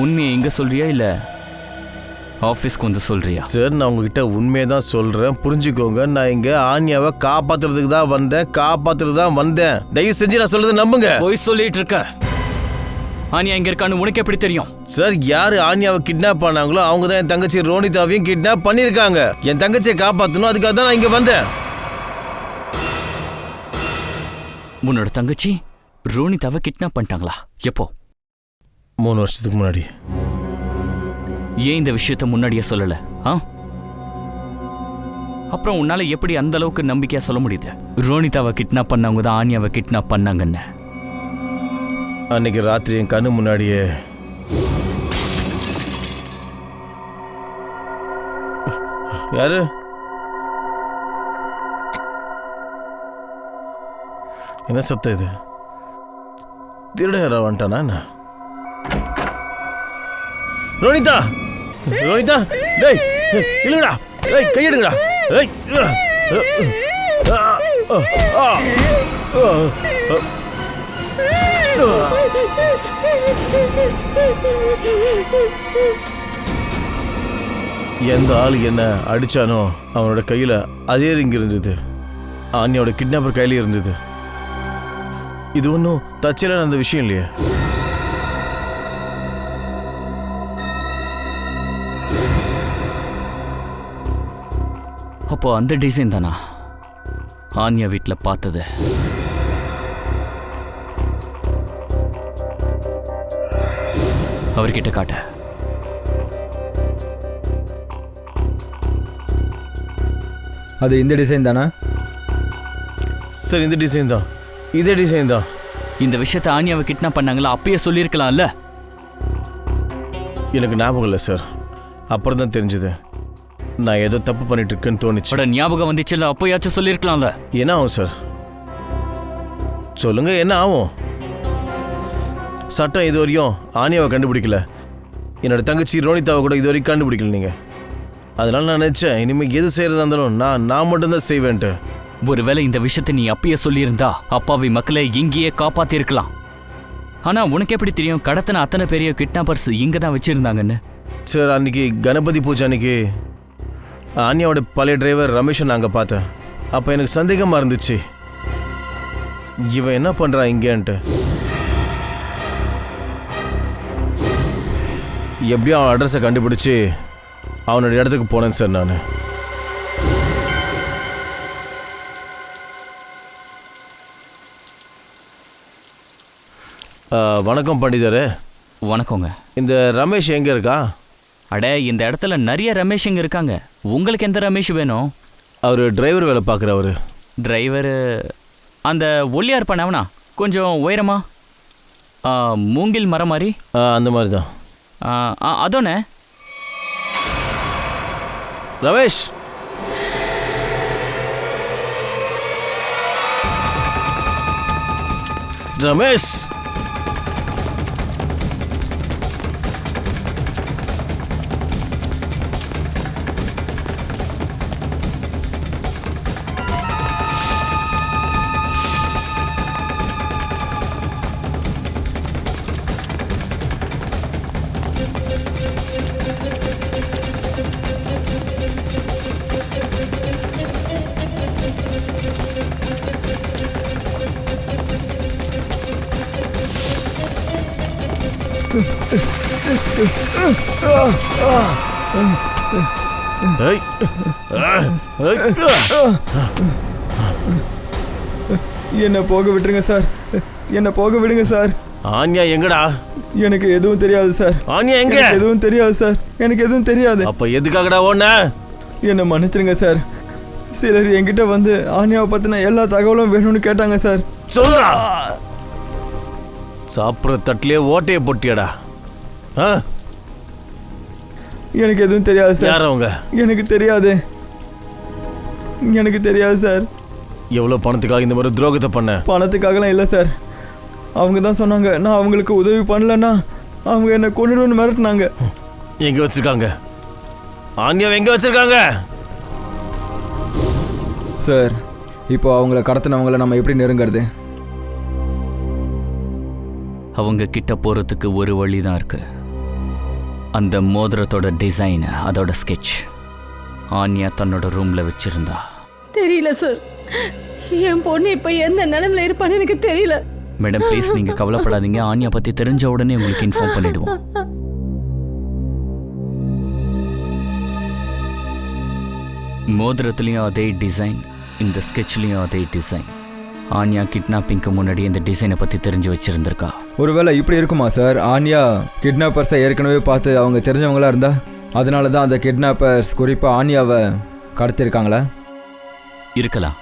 உண்மையை இங்கே சொல்றியா இல்லை ஆஃபீஸ்க்கு வந்து சொல்றியா? சார் நான் உங்ககிட்ட உண்மையை தான் சொல்கிறேன், புரிஞ்சுக்கோங்க. நான் இங்கே ஆன்யாவை காப்பாற்றுறதுக்கு தான் வந்தேன். தயவு செஞ்சு நான் சொல்றது நம்புங்க. போய் சொல்லிட்டு இருக்க. ஆனியா இங்க இருக்கான்னு உனக்கு எப்படி தெரியும்? சார் யார் ஆன்யாவை கிட்னாப் பண்ணாங்களோ அவங்க தான் என் தங்கச்சி ரோனிதாவையும் கிட்னாப் பண்ணியிருக்காங்க. என் தங்கச்சியை காப்பாற்றணும், அதுக்காக தான் நான் இங்கே வந்தேன். உன்னோட தங்கச்சி ரோனிதாவை கிட்னாப் பண்ணிட்டாங்களா? எப்போ? 3 வருஷத்துக்கு முன்னாடி. ஏன் இந்த விஷயத்த முன்னாடியே சொல்லல? அப்புறம் உன்னால எப்படி அந்த அளவுக்கு நம்பிக்கையா சொல்ல முடியுது ரோனிதாவை கிட்னாப் பண்ணவங்க தான் ஆனியாவை கிட்னாப் பண்ணாங்கன்னு? அன்னைக்கு ராத்திரி என் கண்ணு முன்னாடியே யாரு என்ன சத்தம் இது? திருட யாரா வந்துட்டானா என்ன? ரோனிதா, ரோனிதா, டேய் இல்லடா, டேய் கையெடுங்கடா, டேய் எந்த ஆள் என்ன அடிச்சானோ அவனோட கையில அதே ரிங் இருந்தது. ஆன்யாவோட கிட்னாப்பர் கையில இருந்தது. இது ஒன்றும் தச்சலான அந்த விஷயம் இல்லையே. அப்போ அந்த டிசைன் தானா ஆன்யா வீட்டில் பார்த்தது? அவர்கிட்ட காட்ட. அது இந்த டிசைன் தானா? சார் இந்த டிசைன் தான், இதே டிசைன் தான். இந்த விஷயத்தை ஆன்யாவை கிட்னாப் பண்ணாங்களா அப்பயே சொல்லியிருக்கலாம்ல? எனக்கு ஞாபகம் இல்லை சார், அப்புறம் தான் தெரிஞ்சது நான் ஏதோ தப்பு பண்ணிட்டு இருக்கேன்னு தோணுச்சு. ஞாபகம் வந்துச்சுல்ல, அப்போயாச்சும் சொல்லியிருக்கலாம்ல? என்ன ஆகும் சார் சொல்லுங்க, என்ன ஆகும்? சட்டம் இது வரையும் ஆனியாவை கண்டுபிடிக்கல, என்னோட தங்கச்சி ரோனிதாவை கூட இது வரைக்கும் கண்டுபிடிக்கல நீங்கள். அதனால நான் நினச்சேன் இனிமேல் எது செய்கிறதா இருந்தாலும் நான் மட்டும்தான் செய்வேன்ட்டு. ஒருவேளை இந்த விஷயத்தை நீ அப்பயே சொல்லியிருந்தா அப்பாவி மக்களை இங்கேயே காப்பாத்திருக்கலாம். ஆனா உனக்கு எப்படி தெரியும் கடத்தின அத்தனை பெரிய கிட்னாப்பர்ஸ் இங்க தான் வச்சிருந்தாங்கன்னு? சார் அன்னைக்கு கணபதி பூஜை அன்னைக்கு ஆன்யாவோட பழைய டிரைவர் ரமேஷை நாங்கள் பார்த்தேன். அப்போ எனக்கு சந்தேகமாக இருந்துச்சு, இவன் என்ன பண்ணுறான் இங்கேன்ட்டு. எப்படியும் அவன் அட்ரஸை கண்டுபிடிச்சி அவனோட இடத்துக்கு போனேன் சார் நான். வணக்கம் பண்டிதரே. வணக்கங்க. இந்த ரமேஷ் எங்கே இருக்கா? அடே, இந்த இடத்துல நிறைய ரமேஷுங்க இருக்காங்க. உங்களுக்கு எந்த ரமேஷ் வேணும்? அவர் டிரைவர் வேலை பார்க்குறவர். டிரைவரு அந்த ஒல்லியார் பண்ணவனா, கொஞ்சம் உயரமா, மூங்கில் மரம் மாதிரி? அந்த மாதிரி தான். அதோண்ணே. ரமேஷ், ரமேஷ், ஏய். ஏய். என்னை போக விட்டுருங்க சார், என்னை போக விடுங்க சார். ஆன்யா எங்கடா? எனக்கு எதுவும் தெரியாது சார். ஆன்யா எங்க? எனக்கு எதுவும் தெரியாது சார், எனக்கு எதுவும் தெரியாது. அப்ப எதுக்காகடா ஓடுன? என்னை மன்னிச்சிருங்க சார். சிலர் என்கிட்ட வந்து ஆன்யாவை பற்றின எல்லா தகவலும் வேணும்னு கேட்டாங்க சார். சொல்லுடா. சாப்பிட்ற தட்டிலே ஓட்டையை போட்டியாடா? ஆ? எனக்கு எதுவும் தெரியாது சார். யார் அவங்க? எனக்கு தெரியாது, எனக்கு தெரியாது சார். எவ்வளோ பணத்துக்காக இந்த மாதிரி துரோகத்தை பண்ண? பணத்துக்காகலாம் இல்லை சார். அவங்க தான் சொன்னாங்க, நான் அவங்களுக்கு உதவி பண்ணலன்னா அவங்க என்னை கொண்டுடுன்னு மிரட்டினாங்க. எங்க வச்சிருக்காங்க? ஆன்யாவை எங்க வச்சிருக்காங்க? சார், இப்போ அவங்கள கடத்தினவங்கள நம்ம எப்படி நெருங்கிறது? அவங்க கிட்ட போகிறதுக்கு ஒரு வழி தான் இருக்கு. அந்த மோதிரத்தோட டிசைன், அதோட ஸ்கெட்ச் ஆன்யா தன்னோட ரூமில் வச்சிருந்தா. தெரியல சார், என் பொண்ணு இப்போ எந்த நிலைமையில இருப்பான்னு எனக்கு தெரியல. மேடம் ப்ளீஸ், நீங்கள் கவலைப்படாதீங்க. ஆன்யா பற்றி தெரிஞ்ச உடனே உங்களுக்கு இன்ஃபார்ம் பண்ணிடுவோம். மோதிரத்துலேயும் அதே டிசைன், இந்த ஸ்கெட்ச்லேயும் அதே டிசைன். ஆன்யா கிட்னாப்பிங்க்கு முன்னாடி இந்த டிசைனை பற்றி தெரிஞ்சு வச்சுருந்துருக்கா. ஒருவேளை இப்படி இருக்குமா சார்? ஆன்யா கிட்னாப்பர்ஸை ஏற்கனவே பார்த்து அவங்க தெரிஞ்சவங்களா இருந்தா அதனால தான் அந்த கிட்னாப்பர்ஸ் குறிப்பாக ஆன்யாவை கடத்திருக்காங்களா? இருக்கலாம்.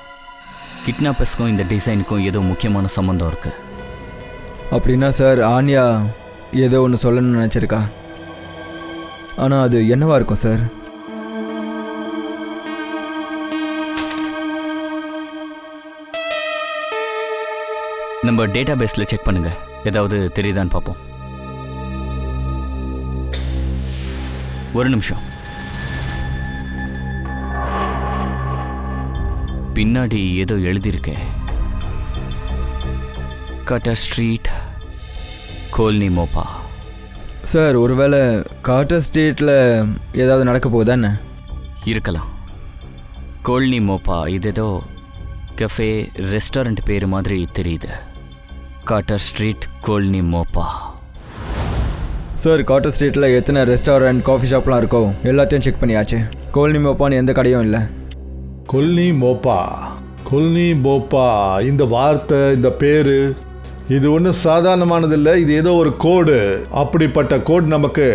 கிட்னாப்பர்ஸ்க்கும் இந்த டிசைனுக்கும் ஏதோ முக்கியமான சம்மந்தம் இருக்கு. அப்படின்னா சார் ஆன்யா ஏதோ ஒன்று சொல்லணும்னு நினச்சிருக்கா. ஆனால் அது என்னவா இருக்கும் சார்? நம்ம டேட்டா பேஸில் செக் பண்ணுங்க, ஏதாவது தெரியுதான்னு பார்ப்போம். ஒரு நிமிஷம். பின்னாடி ஏதோ எழுதியிருக்கே. கட்டர் ஸ்ட்ரீட், கோல்னி மோப்பா. சார், ஒருவேளை கார்ட்டர் ஸ்ட்ரீட்டில் ஏதாவது நடக்க போகுதா என்ன? இருக்கலாம். கோல்னி மோப்பா இது ஏதோ கஃபே ரெஸ்டாரண்ட் பேர் மாதிரி தெரியுது. கார்ட்டர் ஸ்ட்ரீட், கோல்னி மோப்பா. சார், கார்ட்டர் ஸ்ட்ரீட்டில் எத்தனை ரெஸ்டாரண்ட் காஃபி ஷாப்லாம் இருக்கோ எல்லாத்தையும் செக் பண்ணியாச்சு. கோல்னி மோப்பான்னு எந்த கடையும் இல்லை. கொல்னி மோப்பா, கொல்னி மோப்பா, இந்த வார்த்தை, இந்த பேரு, இது ஒன்றும் சாதாரணமானதில்லை. இது ஏதோ ஒரு கோடு. அப்படிப்பட்ட கோடு நமக்கு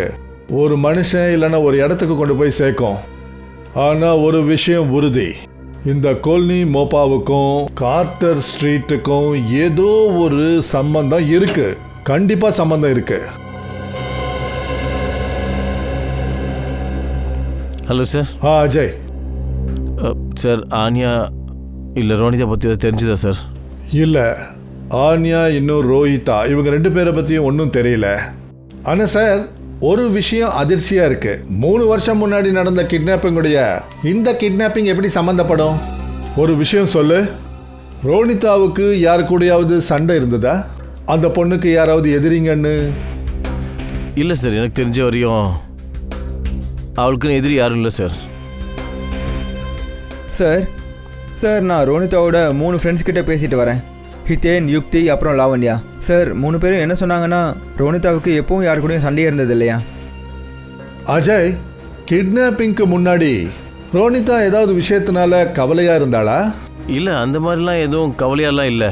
ஒரு மனுஷன் இல்லைன்னா ஒரு இடத்துக்கு கொண்டு போய் சேர்க்கும். ஆனால் ஒரு விஷயம் உறுதி, இந்த கொல்னி மோப்பாவுக்கும் கார்ட்டர் ஸ்ட்ரீட்டுக்கும் ஏதோ ஒரு சம்பந்தம் இருக்கு. கண்டிப்பாக சம்பந்தம் இருக்கு. Hello sir. Ajay. Sir, Anya இல்லை ரோனிதா பற்றி அதை தெரிஞ்சுதா சார்? இல்லை, ஆன்யா இன்னும் ரோஹிதா இவங்க 2 பேரை பற்றியும் ஒன்றும் தெரியல. ஆனால் சார், ஒரு விஷயம் அதிர்ச்சியாக இருக்கு. 3 வருஷம் முன்னாடி நடந்த கிட்னாப்பிங்குடைய இந்த கிட்னாப்பிங் எப்படி சம்மந்தப்படும்? ஒரு விஷயம் சொல்லு. ரோனிதாவுக்கு யாரு கூடயாவது சண்டை இருந்ததா? அந்த பொண்ணுக்கு யாராவது எதிரிங்கன்னு? இல்லை சார், எனக்கு தெரிஞ்ச வரையும் அவளுக்குன்னு எதிரி யாரும் இல்லை சார். சார், சார் நான் ரோனிதாவோட 3 ஃப்ரெண்ட்ஸ் கிட்ட பேசிட்டு வரேன். ஹிதேன், யுக்தி, அப்புறம் லாவண்யா. சார், 3 பேரும் என்ன சொன்னாங்கன்னா ரோனிதாவுக்கு எப்பவும் யாரு கூடயும் சண்டையே இருந்தது இல்லையா? அஜய், கிட்னாப்பிங்க்கு முன்னாடி ரோனிதா ஏதாவது விஷயத்தினால கவலையாக இருந்தாளா? இல்லை, அந்த மாதிரிலாம் எதுவும் கவலையாலாம் இல்லை.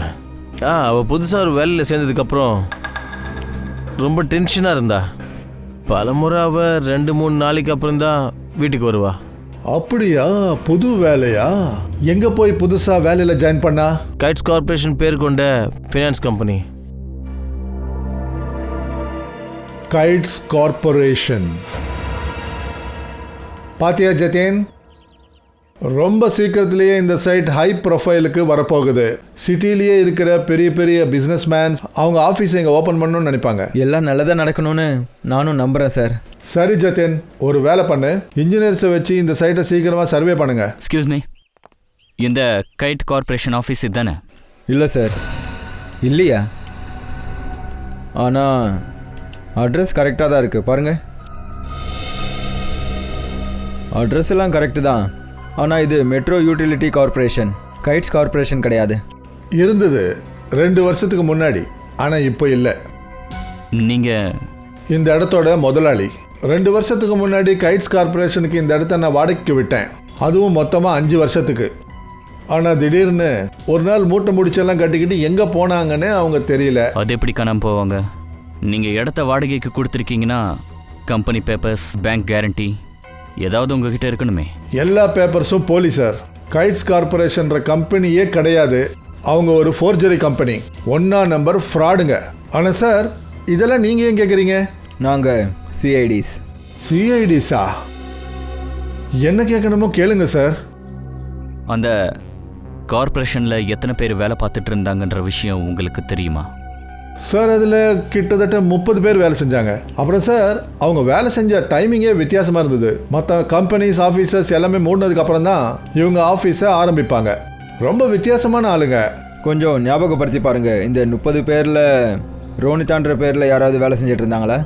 அவள் புதுசாக ஒரு வேலையில் சேர்ந்ததுக்கப்புறம் ரொம்ப டென்ஷனாக இருந்தா. பலமுறை அவள் 2-3 நாளைக்கு அப்புறம் தான் வீட்டுக்கு வருவா. அப்படியா? புது வேலையா? எங்க போய் புதுசா வேலையில ஜாயின் பண்ணா? கைட்ஸ் கார்பரேஷன் பேர் கொண்ட ஃபைனான்ஸ் கம்பெனி. Guides corporation. பாத்தியா ஜதேன், ரொம்ப சீக்கிரத்திலேயே இந்த சைட் ஹை ப்ரொஃபைலுக்கு வரப்போகுது. சிட்டிலேயே இருக்கிற பெரிய பெரிய பிஸ்னஸ் மேன்ஸ் அவங்க ஆஃபீஸை இங்கே ஓப்பன் பண்ணணும்னு நினைப்பாங்க. எல்லாம் நல்லதாக நடக்கணும்னு நானும் நம்புகிறேன் சார். சரி ஜதேன், ஒரு வேலை பண்ணு. இன்ஜினியர்ஸை வச்சு இந்த சைட்டை சீக்கிரமாக சர்வே பண்ணுங்க. எக்ஸ்கியூஸ் மீ, இந்த கைட் கார்பரேஷன் ஆஃபீஸ் இதுதானே? இல்லை சார். இல்லையா? ஆனால் அட்ரஸ் கரெக்டாக தான் இருக்குது பாருங்கள். அட்ரஸ் எல்லாம் கரெக்டு தான். ஆனால் இது metro utility corporation, guides corporation கிடையாது. இருந்தது 2 வருஷத்துக்கு முன்னாடி, ஆனால் இப்போ இல்லை. நீங்கள் இந்த இடத்தோட முதலாளி. 2 வருஷத்துக்கு முன்னாடி கைட்ஸ் கார்பரேஷனுக்கு இந்த இடத்த நான் வாடகைக்கு விட்டேன். அதுவும் மொத்தமாக 5 வருஷத்துக்கு. ஆனால் திடீர்னு ஒரு நாள் மூட்டை முடிச்செல்லாம் கட்டிக்கிட்டு எங்கே போனாங்கன்னு அவங்க தெரியல. அது எப்படி காணாமல் போவாங்க? நீங்கள் இடத்த வாடகைக்கு கொடுத்துருக்கீங்கன்னா கம்பெனி பேப்பர்ஸ், பேங்க் கேரண்டி ஏதாவது உங்ககிட்ட இருக்கணுமே. எல்லா பேப்பர்ஸும் போலி சார். கைட்ஸ் கார்பரேஷன்ற கம்பெனியே கிடையாது. அவங்க ஒரு ஃபோர்ஜரி கம்பெனி. 1ஆம் நம்பர் ஃப்ராடுங்க. ஆனால் சார், இதெல்லாம் நீங்கள் ஏன் கேட்குறீங்க? நாங்கள் சிஐடிஸ். சிஐடிஸா? என்ன கேட்கணுமோ கேளுங்க சார். அந்த கார்ப்பரேஷனில் எத்தனை பேர் வேலை பார்த்துட்டு இருந்தாங்கன்ற விஷயம் உங்களுக்கு தெரியுமா? சார், அதில் கிட்டத்தட்ட 30 பேர் வேலை செஞ்சாங்க. அப்புறம் சார், அவங்க வேலை செஞ்ச டைமிங்கே வித்தியாசமாக இருந்தது. மற்ற கம்பெனிஸ், ஆஃபீஸர்ஸ் எல்லாமே மூடினதுக்கு அப்புறம் தான் இவங்க ஆஃபீஸை ஆரம்பிப்பாங்க. ரொம்ப வித்தியாசமான ஆளுங்க. கொஞ்சம் ஞாபகப்படுத்தி பாருங்க, இந்த 30 பேரில் ரோனிதான்ற பேரில் யாராவது வேலை செஞ்சுட்டு இருந்தாங்களா?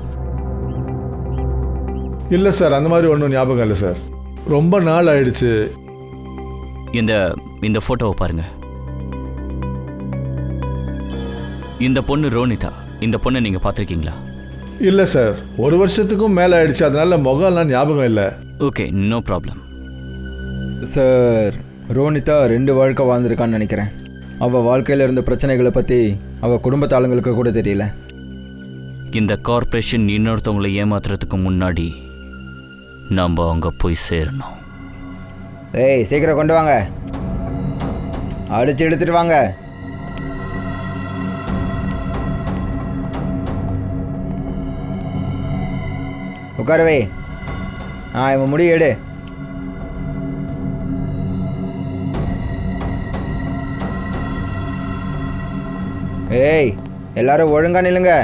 இல்லை சார், அந்த மாதிரி ஒன்றும் ஞாபகம் இல்லை சார். ரொம்ப நாள் ஆயிடுச்சு. இந்த ஃபோட்டோவை பாருங்க. இந்த பொண்ணு ரோனிதா. இந்த பொண்ணை நீங்கள் பார்த்துருக்கீங்களா? இல்லை சார், 1 வருஷத்துக்கும் மேலே ஆயிடுச்சு. அதனால முகம்லாம் ஞாபகம் இல்லை. Okay, no problem. Sir, Ronitha 2 வாழ்க்கை வாழ்ந்திருக்கான்னு நினைக்கிறேன். அவள் வாழ்க்கையில் இருந்த பிரச்சனைகளை பற்றி அவள் குடும்பத்தாளுங்களுக்கு கூட தெரியல. இந்த கார்ப்பரேஷன் இன்னொருத்தவங்களை ஏமாத்துறதுக்கு முன்னாடி நம்ம அங்கே போய் சேரணும். ஏய், சீக்கிரம் கொண்டு வாங்க. அடிச்சு எடுத்துட்டு வாங்க. உட்காரவே. இவன் முடி எடு. ஏய், எல்லாரும் ஒழுங்கா நில்லுங்க.